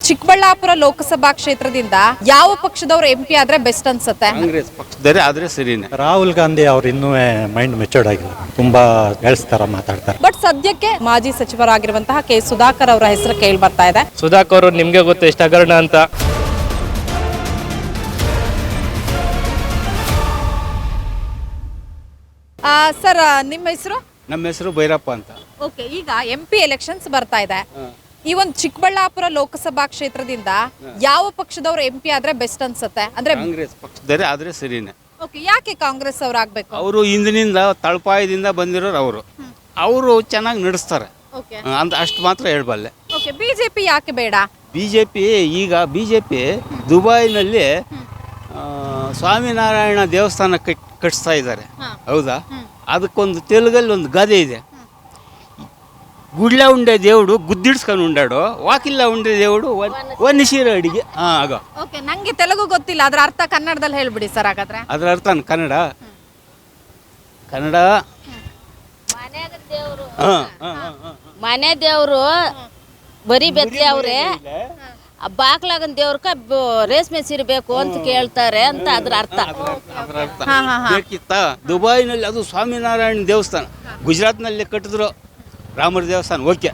ಚಿಕ್ಕಬಳ್ಳಾಪುರ ಲೋಕಸಭಾ ಕ್ಷೇತ್ರದಿಂದ ಯಾವ ಪಕ್ಷದವರು MP ಆದ್ರೆ ಬೆಸ್ಟ್ ಅನ್ಸುತ್ತೆ? ಕಾಂಗ್ರೆಸ್ ಪಕ್ಷದವರೇ ಆದ್ರೆ ಸರಿನೇ. ರಾಹುಲ್ ಗಾಂಧಿ ಅವ್ರು ಇನ್ನೂ ಮೈಂಡ್ ಮೆಚೂರ್ಡ್ ಆಗಿಲ್ಲ, ತುಂಬಾ ಹೇಳ್ಸ್ತಾರ ಮಾತಾಡ್ತಾರೆ. ಬಟ್ ಸದ್ಯಕ್ಕೆ ಮಾಜಿ ಸಚಿವರಾಗಿರುವಂತಹ ಕೆ ಸುಧಾಕರ್ ಅವರ ಹೆಸರು ಕೇಳಿ ಬರ್ತಾ ಇದೆ. ಸುಧಾಕರ್ ನಿಮ್ಗೆ ಗೊತ್ತು ಎಷ್ಟು ಹಗರಣ ಅಂತ. ಸರ್, ನಿಮ್ಮ ಹೆಸರು? ನಮ್ಮ ಹೆಸರು ಭೈರಪ್ಪ ಅಂತ. ಓಕೆ, ಈಗ MP ಎಲೆಕ್ಷನ್ಸ್ ಬರ್ತಾ ಇದೆ. ಈ ಒಂದು ಚಿಕ್ಕಬಳ್ಳಾಪುರ ಲೋಕಸಭಾ ಕ್ಷೇತ್ರದಿಂದ ಯಾವ ಪಕ್ಷದವರು MP ಆದ್ರೆ ಬೆಸ್ಟ್ ಅನ್ಸುತ್ತೆ? ಅಂದ್ರೆ ಕಾಂಗ್ರೆಸ್ ಪಕ್ಷದವರೇ ಆದ್ರೆ ಸರಿನೇ. ಓಕೆ, ಯಾಕೆ ಕಾಂಗ್ರೆಸ್ ಅವ್ರು ಆಗ್ಬೇಕು? ಅವರು ಹಿಂದಿನಿಂದ ತಳಪಾಯದಿಂದ ಬಂದಿರೋರು ಅವರು ಚೆನ್ನಾಗಿ ನಡೆಸ್ತಾರೆ ಅಂತ ಅಷ್ಟು ಮಾತ್ರ ಹೇಳ್ಬಲ್ಲೆ. ಓಕೆ, ಬಿಜೆಪಿ ಯಾಕೆ ಬೇಡ? ಬಿಜೆಪಿ ದುಬೈನಲ್ಲಿ ಸ್ವಾಮಿನಾರಾಯಣ ದೇವಸ್ಥಾನ ಕಟ್ಟಿಸ್ತಾ ಇದ್ದಾರೆ, ಹೌದಾ? ಅದಕ್ಕೊಂದು ತೆಲುಗಲ್ಲಿ ಒಂದು ಗಾದೆ ಇದೆ, ಗುಡ್ಲ ಉಂಡೆ ದೇವ್ಡು ಗುದ್ದಿಡ್ಸ್ಕೊಂಡು ಉಂಡಾಡು, ವಾಕಿಲ್ಲ ಉಂಡೆ ದೇವ್ಡು ಒನ್ನಿಸಿರ ಅಡಿಗೆ. ಆಗ ಓಕೆ, ನಂಗೆ ತೆಲುಗು ಗೊತ್ತಿಲ್ಲ, ಅದ್ರ ಅರ್ಥ ಕನ್ನಡದಲ್ಲಿ ಹೇಳ್ಬಿಡಿ ಸರ್. ಹಾಗಾದ್ರೆ ಅದ್ರ ಅರ್ಥ ಕನ್ನಡ ಮನೆ ದೇವ್ರು ಬರೀ ಬೆತ್ತಲೆ ಅವ್ರೆ, ಬಾಕ್ಲಾಗನ್ ದೇವ್ರಕ ರೇಷ್ಮೆ ಸೀರೆ ಬೇಕು ಅಂತ ಕೇಳ್ತಾರೆ ಅಂತ ಅದ್ರ ಅರ್ಥ. ಬೇಕಿತ್ತ ದುಬೈನಲ್ಲಿ ಅದು ಸ್ವಾಮಿನಾರಾಯಣ ದೇವಸ್ಥಾನ, ಗುಜರಾತ್ನಲ್ಲಿ ಕಟ್ಟಿದ್ರು ರಾಮರ ದೇವಸ್ಥಾನ, ಓಕೆ.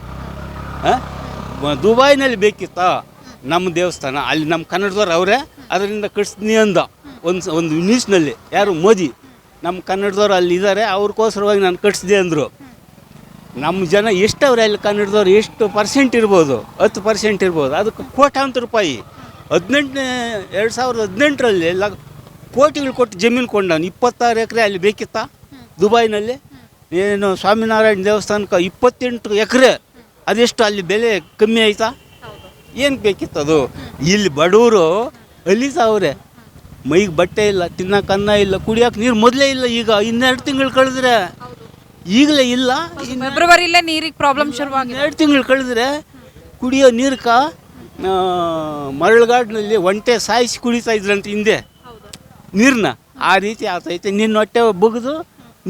ದುಬೈನಲ್ಲಿ ಬೇಕಿತ್ತ ನಮ್ಮ ದೇವಸ್ಥಾನ, ಅಲ್ಲಿ ನಮ್ಮ ಕನ್ನಡದವ್ರು ಅವರೇ ಅದರಿಂದ ಕಟ್ಸ್ತೀನಿ ಅಂದ ಒಂದು ನ್ಯೂಸ್ನಲ್ಲಿ. ಯಾರು? ಮೋದಿ. ನಮ್ಮ ಕನ್ನಡದವ್ರು ಅಲ್ಲಿ ಇದ್ದಾರೆ, ಅವ್ರಿಗೋಸ್ಕರವಾಗಿ ನಾನು ಕಟ್ಸಿದೆ ಅಂದರು. ನಮ್ಮ ಜನ ಎಷ್ಟವ್ರೆ ಅಲ್ಲಿ ಕನ್ನಡದವ್ರು? ಎಷ್ಟು ಪರ್ಸೆಂಟ್ ಇರ್ಬೋದು? 10% ಇರ್ಬೋದು. ಅದಕ್ಕೆ ಕೋಟ್ಯಾಂತರ ರೂಪಾಯಿ 2018ರಲ್ಲಿ ಕೋಟಿಗಳು ಕೊಟ್ಟು ಜಮೀನು ಕೊಂಡವನು. 26 ಎಕರೆ ಅಲ್ಲಿ ಬೇಕಿತ್ತ ದುಬೈನಲ್ಲಿ? ಏನು ಸ್ವಾಮಿನಾರಾಯಣ ದೇವಸ್ಥಾನಕ್ಕೆ 28 ಎಕರೆ, ಅದೆಷ್ಟು ಅಲ್ಲಿ ಬೆಲೆ ಕಮ್ಮಿ ಆಯ್ತಾ? ಏನು ಬೇಕಿತ್ತು ಅದು? ಇಲ್ಲಿ ಬಡವರು ಅಲಿತಾವ್ರೆ, ಮೈಗೆ ಬಟ್ಟೆ ಇಲ್ಲ, ತಿನ್ನಕ್ಕೆ ಅನ್ನ ಇಲ್ಲ, ಕುಡಿಯೋಕೆ ನೀರು ಮೊದಲೇ ಇಲ್ಲ. ಈಗ 12 ತಿಂಗಳು ಕಳೆದ್ರೆ ಈಗಲೇ ಇಲ್ಲ. ಫೆಬ್ರವರಿಲೇ ನೀರಿಗೆ ಪ್ರಾಬ್ಲಮ್ ಶುರುವಾಗಿದೆ. 2 ತಿಂಗಳು ಕಳೆದ್ರೆ ಕುಡಿಯೋ ನೀರ್ಕ ಮರಳುಗಾಡಿನಲ್ಲಿ ಒಂಟೆ ಸಾಯಿಸಿ ಕುಡಿತಾ ಇದ್ರಂತ ಹಿಂದೆ ನೀರನ್ನ. ಆ ರೀತಿ ಆಗ್ತೈತೆ. ನಿನ್ನ ಹೊಟ್ಟೆ ಬಗ್ದು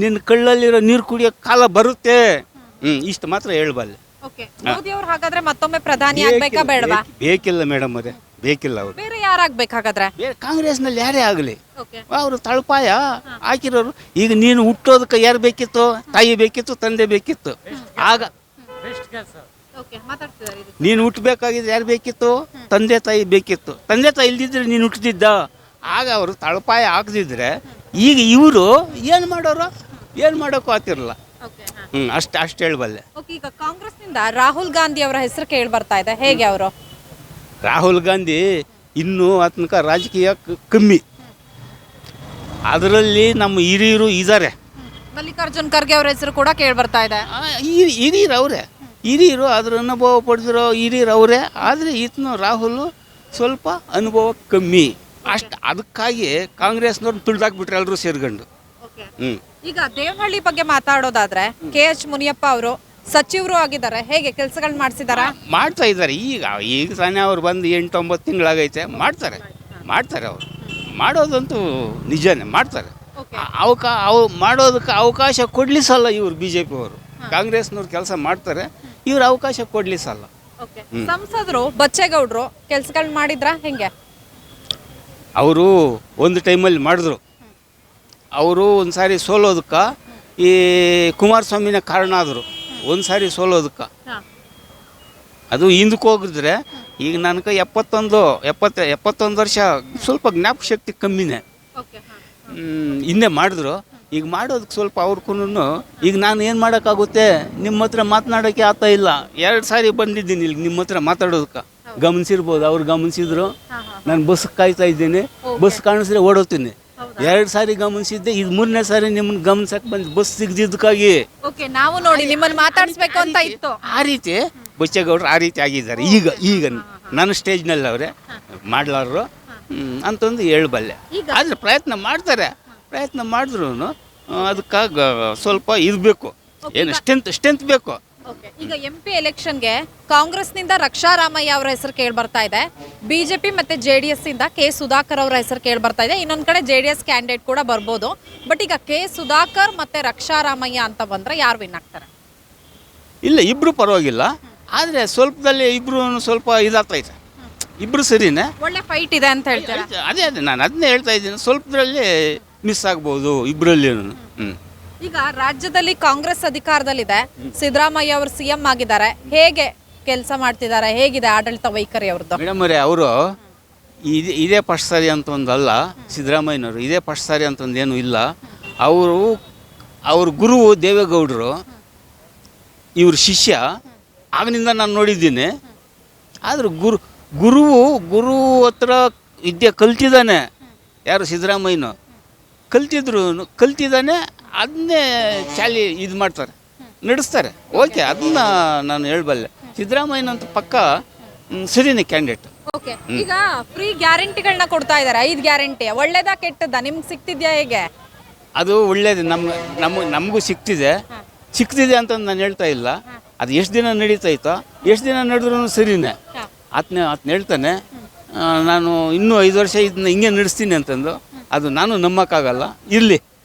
ನಿನ್ನ ಕಳ್ಳಲ್ಲಿರೋ ನೀರು ಕುಡಿಯೋ ಕಾಲ ಬರುತ್ತೆ. ಇಷ್ಟು ಮಾತ್ರ ಹೇಳ್ಬಲ್ಲೆ. ಮೋದಿ ಅವರು ಹಾಗಾದ್ರೆ ಮತ್ತೊಮ್ಮೆ ಪ್ರಧಾನಿ ಆಗ್ಬೇಕಾ ಬೇಡವಾ? ಬೇಕಿಲ್ಲ ಮೇಡಮ್ ಅವರೇ, ಬೇಕಿಲ್ಲ. ಅವರು ಬೇರೆ ಯಾರಾಗ್ಬೇಕು ಹಾಗಾದ್ರೆ? ಬೇರೆ ಕಾಂಗ್ರೆಸ್ನಲ್ಲಿ ಯಾರೇ ಆಗಲಿ, ಅವರು ತಳಪಾಯ ಹಾಕಿರೋರು. ಈಗ ನೀನು ಹುಟ್ಟೋದಕ್ಕೆ ಯಾರು ಬೇಕಿತ್ತು? ತಾಯಿ ಬೇಕಿತ್ತು, ತಂದೆ ಬೇಕಿತ್ತು. ಆಗ ನೀನು ಹುಟ್ಟಬೇಕಾಗಿದ್ರೆ ಯಾರು ಬೇಕಿತ್ತು? ತಂದೆ ತಾಯಿ ಬೇಕಿತ್ತು. ತಂದೆ ತಾಯಿ ಇಲ್ದಿದ್ರೆ ನೀನು ಹುಟ್ಟಿದ್ದ. ಆಗ ಅವರು ತಳಪಾಯ ಹಾಕದಿದ್ರೆ ಈಗ ಇವರು ಏನು ಮಾಡೋರು? ಏನು ಮಾಡೋಕ್ಕೂ ಆಗ್ತಿರಲ್ಲ. ಅಷ್ಟು ಹೇಳಬಲ್ಲೆ. ಈಗ ಕಾಂಗ್ರೆಸ್ನಿಂದ ರಾಹುಲ್ ಗಾಂಧಿ ಅವರ ಹೆಸರು ಕೇಳಿ ಬರ್ತಾ ಇದೆ, ಹೇಗೆ ಅವರು? ರಾಹುಲ್ ಗಾಂಧಿ ಇನ್ನೂ ತನಕ ರಾಜಕೀಯ ಕಮ್ಮಿ. ಅದರಲ್ಲಿ ನಮ್ಮ ಹಿರಿಯರು ಇದ್ದಾರೆ. ಮಲ್ಲಿಕಾರ್ಜುನ್ ಖರ್ಗೆ ಅವರ ಹೆಸರು ಕೂಡ ಕೇಳಿ ಬರ್ತಾ ಇದೆ. ಹಿರಿಯರು ಅವರೇ, ಹಿರಿಯರು ಅದ್ರ ಅನುಭವ ಪಡೆದಿರೋ ಹಿರಿಯರು ಅವರೇ. ಆದರೆ ಈತನು ರಾಹುಲ್ ಸ್ವಲ್ಪ ಅನುಭವ ಕಮ್ಮಿ ಅಷ್ಟು. ಅದಕ್ಕಾಗಿ ಕಾಂಗ್ರೆಸ್ನವ್ರನ್ನ ತುಳಿದಾಕ್ಬಿಟ್ರೆ ಎಲ್ಲರೂ ಸೇರ್ಕೊಂಡು. ಈಗ ದೇವನಹಳ್ಳಿ ಬಗ್ಗೆ ಮಾತಾಡೋದಾದ್ರೆ KH ಮುನಿಯಪ್ಪ ಅವರು ಸಚಿವರು ಆಗಿದ್ದಾರೆ, ಹೇಗೆ ಕೆಲಸಗಳು ಮಾಡ್ತಾ ಇದ್ದಾರೆ. ಈಗ ತಾನೇ ಅವ್ರು ಬಂದು 8-9 ತಿಂಗಳಾಗೈತೆ. ಮಾಡ್ತಾರೆ ಅವರು. ಮಾಡೋದಂತೂ ನಿಜನೇ, ಮಾಡ್ತಾರೆ. ಮಾಡೋದಕ್ಕೆ ಅವಕಾಶ ಕೊಡ್ಲಿಸಲ್ಲ ಇವರು. BJP ಅವರು, ಕಾಂಗ್ರೆಸ್ನವ್ರು ಕೆಲಸ ಮಾಡ್ತಾರೆ, ಇವ್ರು ಅವಕಾಶ ಕೊಡ್ಲಿಸಲ್ಲ. ಸಂಸದರು ಬಚ್ಚೇಗೌಡರು ಕೆಲಸಗಳು ಮಾಡಿದ್ರ ಹೆಂಗೆ? ಅವರು ಒಂದು ಟೈಮಲ್ಲಿ ಮಾಡಿದ್ರು. ಅವರು ಒಂದು ಸಾರಿ ಸೋಲೋದಕ್ಕೆ ಈ ಕುಮಾರಸ್ವಾಮಿನ ಕಾರಣ ಆದರು. ಒಂದು ಸಾರಿ ಸೋಲೋದಕ್ಕೆ. ಅದು ಹಿಂದಕ್ಕೆ ಹೋಗಿದ್ರೆ ಈಗ ನನಗೆ 71 ವರ್ಷ, ಸ್ವಲ್ಪ ಜ್ಞಾಪಕ ಶಕ್ತಿ ಕಮ್ಮಿನೇ. ಹಿಂದೆ ಮಾಡಿದ್ರು. ಈಗ ಮಾಡೋದಕ್ಕೆ ಸ್ವಲ್ಪ ಅವ್ರಿಗೂ ಈಗ ನಾನು ಏನು ಮಾಡೋಕ್ಕಾಗುತ್ತೆ? ನಿಮ್ಮ ಹತ್ರ ಮಾತನಾಡೋಕ್ಕೆ ಆಗ್ತಾ ಇಲ್ಲ. 2 ಸಾರಿ ಬಂದಿದ್ದೀನಿ ಇಲ್ಲಿ ನಿಮ್ಮ ಹತ್ರ ಮಾತಾಡೋದಕ್ಕೆ. ಗಮನಿಸಿರ್ಬೋದು, ಅವ್ರು ಗಮನಿಸಿದ್ರು. ನಾನು ಬಸ್ ಕಾಯ್ತಾ ಇದ್ದೀನಿ, ಬಸ್ ಕಾಣಿಸಿದ್ರೆ ಓಡೋಗ್ತೀನಿ. 2 ಸಾರಿ ಗಮನಿಸಿದ್ದೆ, ಇದು 3ನೇ ಸಾರಿ ನಿಮ್ಮನ್ನ ಗಮನಿಸಕ್ಕೆ ಬಂದು ಬಸ್ ಸಿಗದಿದ್ದಕ್ಕಾಗಿ ನಾವು ನೋಡಿ ನಿಮ್ಮನ್ನು ಮಾತಾಡಿಸ್ಬೇಕು ಅಂತ ಇತ್ತು. ಆ ರೀತಿ ಬಚ್ಚೇಗೌಡರು ಆ ರೀತಿ ಆಗಿದ್ದಾರೆ. ಈಗ ನನ್ನ ಸ್ಟೇಜ್ನಲ್ಲಿ ಅವರೇ ಮಾಡ್ಲಾರು ಅಂತಂದು ಹೇಳ್ಬಲ್ಲೆ. ಆದರೆ ಪ್ರಯತ್ನ ಮಾಡಿದ್ರು ಅದಕ್ಕಾಗ ಸ್ವಲ್ಪ ಇರಬೇಕು, ಏನು ಸ್ಟ್ರೆಂತ್ ಬೇಕು. ಈಗ MP ಎಲೆಕ್ಷನ್ಗೆ ಕಾಂಗ್ರೆಸ್ನಿಂದ ರಕ್ಷಾ ರಾಮಯ್ಯ ಅವರ ಹೆಸರು ಕೇಳಿ ಬರ್ತಾ ಇದೆ. ಬಿಜೆಪಿ ಮತ್ತೆ JDS ಇಂದ ಕೆ ಸುಧಾಕರ್ ಅವರ ಹೆಸರು ಕೇಳಿ ಬರ್ತಾ ಇದೆ. ಇನ್ನೊಂದ್ ಕಡೆ JDS ಕ್ಯಾಂಡಿಡೇಟ್ ಕೂಡ ಬರ್ಬೋದು. ಬಟ್ ಈಗ ಕೆ ಸುಧಾಕರ್ ಮತ್ತೆ ರಕ್ಷಾ ರಾಮಯ್ಯ ಅಂತ ಬಂದ್ರೆ ಯಾರು ವಿನ್ ಆಗ್ತಾರೆ? ಇಲ್ಲ, ಇಬ್ರು ಪರವಾಗಿಲ್ಲ. ಆದರೆ ಸ್ವಲ್ಪದಲ್ಲಿ ಇಬ್ರು ಸ್ವಲ್ಪ ಇದಾಗ್ತೈತೆ. ಇಬ್ಬರು ಸರಿನೇ. ಒಳ್ಳೆ ಫೈಟ್ ಇದೆ ಅಂತ ಹೇಳ್ತೀರಾ? ಅದೇ ನಾನು ಅದನ್ನೇ ಹೇಳ್ತಾ ಇದ್ದೀನಿ, ಸ್ವಲ್ಪದ್ರಲ್ಲಿ ಮಿಸ್ ಆಗ್ಬೋದು ಇಬ್ಬರಲ್ಲಿ. ಈಗ ರಾಜ್ಯದಲ್ಲಿ ಕಾಂಗ್ರೆಸ್ ಅಧಿಕಾರದಲ್ಲಿದೆ, ಸಿದ್ದರಾಮಯ್ಯ ಅವರು CM ಆಗಿದ್ದಾರೆ. ಹೇಗೆ ಕೆಲಸ ಮಾಡ್ತಿದ್ದಾರೆ? ಹೇಗಿದೆ ಆಡಳಿತ ವೈಖರಿ ಅವ್ರದ್ದು? ಮೇಡಮ್ ಅವರೇ, ಅವರು ಇದೇ ಫಸ್ಟ್ ಸಾರಿ ಅಂತ ಒಂದಲ್ಲ, ಸಿದ್ದರಾಮಯ್ಯನವರು ಇದೇ ಫಸ್ಟ್ ಸಾರಿ ಅಂತ ಒಂದೇನು ಇಲ್ಲ. ಅವ್ರ ಗುರು ದೇವೇಗೌಡರು, ಇವ್ರ ಶಿಷ್ಯ ಆಗಿನಿಂದ ನಾನು ನೋಡಿದ್ದೀನಿ. ಆದರೂ ಗುರು ಹತ್ರ ವಿದ್ಯೆ ಕಲ್ತಿದ್ದಾನೆ. ಯಾರು? ಸಿದ್ದರಾಮಯ್ಯನ ಕಲ್ತಿದ್ದಾನೆ. ಅದನ್ನೇ ಇದು ಮಾಡ್ತಾರೆ, ನಡೆಸ್ತಾರೆ. ಓಕೆ, ಅದನ್ನ ನಾನು ಹೇಳಬಲ್ಲೆ. ಸಿದ್ದರಾಮಯ್ಯನಂತ ಪಕ್ಕ ಸರಿನೇ ಕ್ಯಾಂಡಿಡೇಟ್. ಓಕೆ, ಈಗ ಫ್ರೀ ಗ್ಯಾರಂಟಿಗಳನ್ನ ಕೊಡ್ತಾ ಇದ್ದಾರೆ, 5 ಗ್ಯಾರಂಟಿ. ಒಳ್ಳೇದಾ ಕೆಟ್ಟದ್ದಾ? ನಿಮ್ಗೆ ಸಿಗ್ತಿದ್ಯಾ? ಹೇಗೆ? ಅದು ಒಳ್ಳೇದು. ನಮಗೂ ಸಿಕ್ತಿದೆ ಅಂತ ನಾನು ಹೇಳ್ತಾ ಇಲ್ಲ. ಅದು ಎಷ್ಟು ದಿನ ನಡೀತೈತೋ, ಎಷ್ಟು ದಿನ ನಡೆದ್ರೂ ಸರಿನೇ. ಆತನ ಹೇಳ್ತಾನೆ, ನಾನು ಇನ್ನೂ 5 ವರ್ಷ ಇದನ್ನ ಹಿಂಗೆ ನಡೆಸ್ತೀನಿ ಅಂತಂದು. ಅದು ನಾನು ನಂಬಕ್ಕಾಗಲ್ಲ. ಇರಲಿ,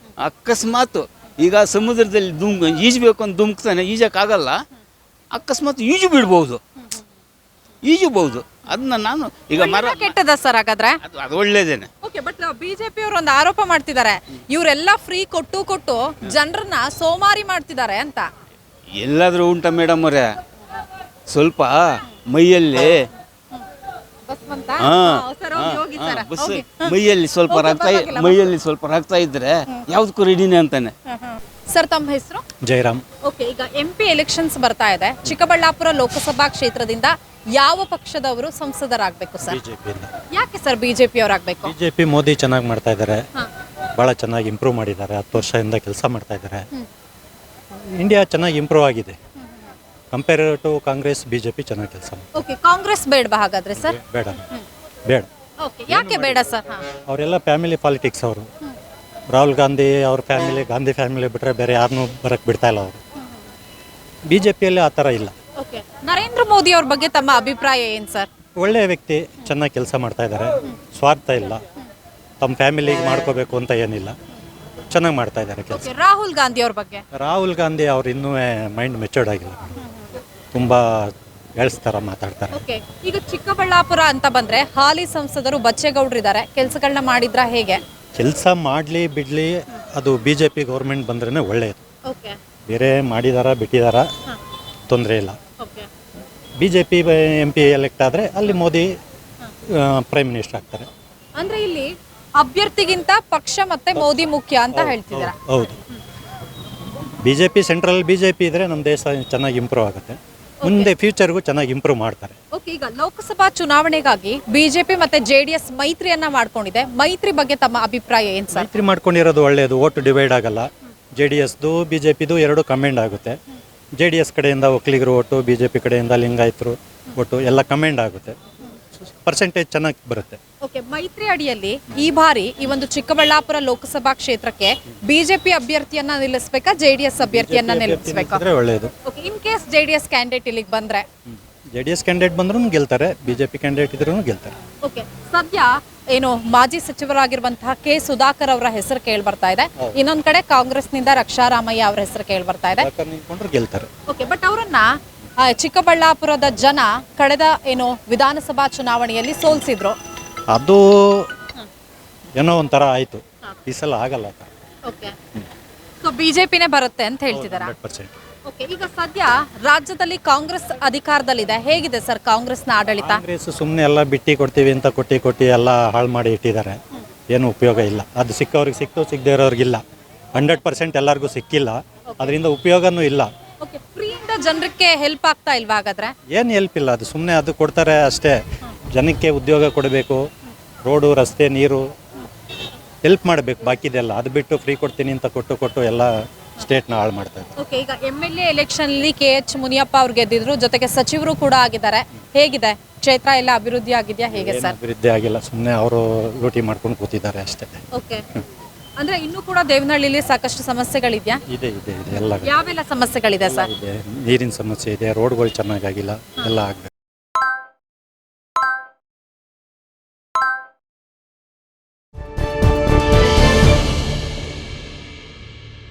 ಅಕಸ್ಮಾತ್ ಈಗ ಸಮುದ್ರದಲ್ಲಿ ಈಜಬೇಕು ಅಂತ ಧುಮುಕ್ತಾನೆ, ಈಜಕ್ಕಾಗಲ್ಲ. ಅಕಸ್ಮಾತ್ ಈಜಬಹುದು. ಅದನ್ನ ನಾನು ಈಗ ಕೆಟ್ಟದ ಸರ್ ಹಾಗಾದ್ರೆ? ಅದು ಒಳ್ಳೇದೇನೆ. ಓಕೆ, ಬಟ್ ಬಿಜೆಪಿ ಅವರು ಒಂದು ಆರೋಪ ಮಾಡ್ತಿದ್ದಾರೆ, ಇವರೆಲ್ಲ ಫ್ರೀ ಕೊಟ್ಟು ಜನರನ್ನ ಸೋಮಾರಿ ಮಾಡ್ತಿದ್ದಾರೆ ಅಂತ. ಎಲ್ಲಾದ್ರೂ ಉಂಟ ಮೇಡಮ್ ಅವರೇ? ಸ್ವಲ್ಪ ಮೈಯಲ್ಲಿ ಮೈಯಲ್ಲಿ ಸ್ವಲ್ಪ ರಕ್ತ ಇದ್ರೆ ಯಾವ್ದಕ್ಕೂ ರೆಡಿನೇ ಅಂತಾನೆ. ಸರ್, ತಮ್ಮ ಹೆಸರು? ಜಯರಾಮ್. ಓಕೆ, ಈಗ MP ಎಲೆಕ್ಷನ್ಸ್ ಬರ್ತಾ ಇದೆ. ಚಿಕ್ಕಬಳ್ಳಾಪುರ ಲೋಕಸಭಾ ಕ್ಷೇತ್ರದಿಂದ ಯಾವ ಪಕ್ಷದವರು ಸಂಸದರಾಗಬೇಕು ಸರ್? ಬಿಜೆಪಿಯಿಂದ. ಯಾಕೆ ಸರ್ ಬಿಜೆಪಿ ಅವರಾಗಬೇಕು? ಬಿಜೆಪಿ ಮೋದಿ ಚೆನ್ನಾಗಿ ಮಾಡ್ತಾ ಇದ್ದಾರೆ, ಭಾಳ ಚೆನ್ನಾಗಿ ಇಂಪ್ರೂವ್ ಮಾಡಿದ್ದಾರೆ. 10 ವರ್ಷದಿಂದ ಕೆಲಸ ಮಾಡ್ತಾ ಇದ್ದಾರೆ. ಇಂಡಿಯಾ ಚೆನ್ನಾಗಿ ಇಂಪ್ರೂವ್ ಆಗಿದೆ. ಕಂಪೇರ್ ಟು ಕಾಂಗ್ರೆಸ್, ಬಿಜೆಪಿ ಚೆನ್ನಾಗಿ ಕೆಲಸ ಮಾಡ್ತಾರೆ. ಓಕೆ, ಕಾಂಗ್ರೆಸ್ ಬೇಡವಾ ಹಾಗಾದ್ರೆ ಸರ್? ಬೇಡ. ಓಕೆ, ಯಾಕೆ ಬೇಡ ಸರ್? ಅವರೆಲ್ಲ ಫ್ಯಾಮಿಲಿ ಪಾಲಿಟಿಕ್ಸ್. ಅವರು ರಾಹುಲ್ ಗಾಂಧಿ ಅವ್ರ ಫ್ಯಾಮಿಲಿ, ಗಾಂಧಿ ಫ್ಯಾಮಿಲಿ ಬಿಟ್ಟರೆ ಬೇರೆ ಯಾರನ್ನೂ ಬರಕ್ಕೆ ಬಿಡ್ತಾ ಇಲ್ಲ ಅವರು. ಬಿಜೆಪಿಯಲ್ಲಿ ಆ ಥರ ಇಲ್ಲ. ಓಕೆ, ನರೇಂದ್ರ ಮೋದಿ ಅವ್ರ ಬಗ್ಗೆ ತಮ್ಮ ಅಭಿಪ್ರಾಯ ಏನು ಸರ್? ಒಳ್ಳೆಯ ವ್ಯಕ್ತಿ, ಚೆನ್ನಾಗಿ ಕೆಲಸ ಮಾಡ್ತಾ ಇದ್ದಾರೆ. ಸ್ವಾರ್ಥ ಇಲ್ಲ, ತಮ್ಮ ಫ್ಯಾಮಿಲಿಗೆ ಮಾಡ್ಕೋಬೇಕು ಅಂತ ಏನಿಲ್ಲ, ಚೆನ್ನಾಗಿ ಮಾಡ್ತಾ ಇದ್ದಾರೆ ಕೆಲಸ. ರಾಹುಲ್ ಗಾಂಧಿ ಅವ್ರ ಬಗ್ಗೆ? ರಾಹುಲ್ ಗಾಂಧಿ ಅವ್ರು ಇನ್ನೂ ಮೈಂಡ್ ಮೆಚೂರ್ಡ್ ಆಗಿಲ್ಲ, ತುಂಬ ಎಳ್ಸ್ತಾರ ಮಾತಾಡ್ತಾರೆ. ಓಕೆ, ಈಗ ಚಿಕ್ಕಬಳ್ಳಾಪುರ ಅಂತ ಬಂದ್ರೆ ಹಾಲಿ ಸಂಸದರು ಬಚ್ಚೇಗೌಡರು ಇದ್ದಾರೆ. ಕೆಲಸಗಳನ್ನ ಮಾಡಿದ್ರ ಹೇಗೆ? ಕೆಲಸ ಮಾಡಲಿ ಬಿಡಲಿ, ಅದು BJP ಗೌರ್ಮೆಂಟ್ ಬಂದ್ರೇ ಒಳ್ಳೆಯದು. ಓಕೆ, ಬೇರೆ ಬಿಟ್ಟಿದಾರ ತೊಂದರೆ ಇಲ್ಲ. ಓಕೆ, BJP MP ಎಲೆಕ್ಟ್ ಆದರೆ ಅಲ್ಲಿ ಮೋದಿ ಪ್ರೈಮ್ ಮಿನಿಸ್ಟರ್ ಆಗ್ತಾರೆ. ಅಂದ್ರೆ ಇಲ್ಲಿ ಅಭ್ಯರ್ಥಿಗಿಂತ ಪಕ್ಷ ಮತ್ತೆ ಮೋದಿ ಮುಖ್ಯ ಅಂತ ಹೇಳ್ತಿದ್ದೀರಾ? ಹೌದು. BJP ಸೆಂಟ್ರಲ್ BJP ಇದ್ರೆ ನಮ್ಮ ದೇಶ ಚೆನ್ನಾಗಿ ಇಂಪ್ರೂವ್ ಆಗುತ್ತೆ. ಮುಂದೆ ಫ್ಯೂಚರ್ಗೂ ಚೆನ್ನಾಗಿ ಇಂಪ್ರೂವ್ ಮಾಡ್ತಾರೆ. ಓಕೆ, ಈಗ ಲೋಕಸಭಾ ಚುನಾವಣೆಗಾಗಿ ಬಿಜೆಪಿ ಮತ್ತೆ JDS ಮೈತ್ರಿಯನ್ನ ಮಾಡ್ಕೊಂಡಿದೆ. ಮೈತ್ರಿ ಬಗ್ಗೆ ತಮ್ಮ ಅಭಿಪ್ರಾಯ ಏನು ಸರ್? ಮೈತ್ರಿ ಮಾಡ್ಕೊಂಡಿರೋದು ಒಳ್ಳೆಯದು. ಓಟು ಡಿವೈಡ್ ಆಗಲ್ಲ. JDSದು BJPದು ಎರಡು ಕಮೆಂಡ್ ಆಗುತ್ತೆ. JDS ಕಡೆಯಿಂದ ಒಕ್ಕಲಿಗರು ಓಟು, BJP ಕಡೆಯಿಂದ ಲಿಂಗಾಯತರು ಓಟು ಎಲ್ಲ ಕಮೆಂಡ್ ಆಗುತ್ತೆ. ಪರ್ಸೆಂಟೇಜ್ ಚೆನ್ನಾಗಿ ಬರುತ್ತೆ. ಓಕೆ, ಮೈತ್ರಿ ಅಡಿಯಲ್ಲಿ ಈ ಬಾರಿ ಈ ಒಂದು ಚಿಕ್ಕಬಳ್ಳಾಪುರ ಲೋಕಸಭಾ ಕ್ಷೇತ್ರಕ್ಕೆ ಬಿಜೆಪಿ ಅಭ್ಯರ್ಥಿಯನ್ನ ನಿಲ್ಲಿಸಬೇಕಾ, JDS ಅಭ್ಯರ್ಥಿಯನ್ನ ನಿಲ್ಲಿಸಬೇಕಾ? ಒಳ್ಳೆಯದು. Okay, in case JDS candidate ಇಲ್ಲಿಗೆ ಬಂದ್ರೆ? JDS ಕ್ಯಾಂಡಿಡೇಟ್ ಬಂದ್ರೂ ಗೆಲ್ತಾರೆ, BJP ಕ್ಯಾಂಡಿಡೇಟ್ ಇದ್ರೂ ಗೆಲ್ತಾರೆ. ಓಕೆ, ಸದ್ಯ ಏನು ಮಾಜಿ ಸಚಿವರಾಗಿರುವಂತಹ K ಸುಧಾಕರ್ ಅವರ ಹೆಸರು ಕೇಳಿ ಬರ್ತಾ ಇದೆ. ಇನ್ನೊಂದ್ ಕಡೆ ಕಾಂಗ್ರೆಸ್ನಿಂದ ರಕ್ಷಾರಾಮಯ್ಯ ಅವರ ಹೆಸರು ಕೇಳಿ ಬರ್ತಾ ಇದೆ. ಗೆಲ್ತಾರೆ. ಓಕೆ, ಬಟ್ ಅವರನ್ನ ಚಿಕ್ಕಬಳ್ಳಾಪುರದ ಜನ ಕಳೆದ ಏನು ವಿಧಾನಸಭಾ ಚುನಾವಣೆಯಲ್ಲಿ ಸೋಲ್ಸಿದ್ರು. ಅದು ಏನೋ ಒಂಥರ ಆಯ್ತು. ಈ ಸಲ ಆಗಲ್ಲ. ಓಕೆ, ಸೊ ಬಿಜೆಪಿನೇ ಬರುತ್ತೆ ಅಂತ ಹೇಳ್ತಿದಾರ? 100%. ಓಕೆ, ಈಗ ಸದ್ಯ ರಾಜ್ಯದಲ್ಲಿ ಕಾಂಗ್ರೆಸ್ ಅಧಿಕಾರದಲ್ಲಿದೆ. ಹೇಗಿದೆ ಸರ್ ಕಾಂಗ್ರೆಸ್ನ ಆಡಳಿತ? ಕಾಂಗ್ರೆಸ್ ಸುಮ್ಮನೆ ಎಲ್ಲ ಬಿಟ್ಟು ಕೊಡ್ತೀವಿ ಅಂತ ಕೊಟ್ಟು ಎಲ್ಲ ಹಾಳು ಮಾಡಿ ಇಟ್ಟಿದ್ದಾರೆ. ಏನು ಉಪಯೋಗ ಇಲ್ಲ. ಅದು ಸಿಕ್ಕವ್ರಿಗೆ ಸಿಕ್ತು, ಸಿಗದೇ ಇರೋರಿಗಿಲ್ಲ. 100% ಎಲ್ಲರಿಗೂ ಸಿಕ್ಕಿಲ್ಲ, ಅದರಿಂದ ಉಪಯೋಗನೂ ಇಲ್ಲ. ಓಕೆ, ಫ್ರೀಯಿಂದ ಜನರಿಗೆ ಹೆಲ್ಪ್ ಆಗ್ತಾ ಇಲ್ವಾ ಹಾಗಾದ್ರೆ? ಏನು ಹೆಲ್ಪ್ ಇಲ್ಲ. ಅದು ಸುಮ್ಮನೆ ಅದು ಕೊಡ್ತಾರೆ ಅಷ್ಟೇ. ಜನಕ್ಕೆ ಉದ್ಯೋಗ ಕೊಡಬೇಕು, ರೋಡು, ರಸ್ತೆ, ನೀರು ಹೆಲ್ಪ್ ಮಾಡಬೇಕು, ಬಾಕಿದೆಲ್ಲ. ಅದು ಬಿಟ್ಟು ಫ್ರೀ ಕೊಡ್ತೀನಿ ಅಂತ ಕೊಟ್ಟು ಎಲ್ಲ ಸ್ಟೇಟ್ನ ಹಾಳು ಮಾಡ್ತಾರೆ. ಓಕೆ, ಈಗ MLA ಎಲೆಕ್ಷನ್ಲಿ KH ಮುನಿಯಪ್ಪ ಅವ್ರು ಗೆದ್ದಿದ್ರು, ಜೊತೆಗೆ ಸಚಿವರು ಕೂಡ ಆಗಿದ್ದಾರೆ. ಹೇಗಿದೆ ಕ್ಷೇತ್ರ ಎಲ್ಲ ಅಭಿವೃದ್ಧಿ ಆಗಿದೆಯಾ ಹೇಗೆ ಸರ್? ಅಭಿವೃದ್ಧಿ ಆಗಿಲ್ಲ, ಸುಮ್ಮನೆ ಅವರು ಲೂಟಿ ಮಾಡ್ಕೊಂಡು ಕೂತಿದ್ದಾರೆ ಅಷ್ಟೇ. ಓಕೆ, ಅಂದ್ರೆ ಇನ್ನೂ ಕೂಡ ದೇವನಹಳ್ಳಿಲಿ ಸಾಕಷ್ಟು ಸಮಸ್ಯೆಗಳಿದೆಯಾ? ಇದೆ ಎಲ್ಲ. ಯಾವೆಲ್ಲ ಸಮಸ್ಯೆಗಳಿದೆ ಸರ್? ನೀರಿನ ಸಮಸ್ಯೆ ಇದೆ, ರೋಡ್ಗಳು ಚೆನ್ನಾಗಿಲ್ಲ, ಎಲ್ಲ ಆಗಬೇಕು.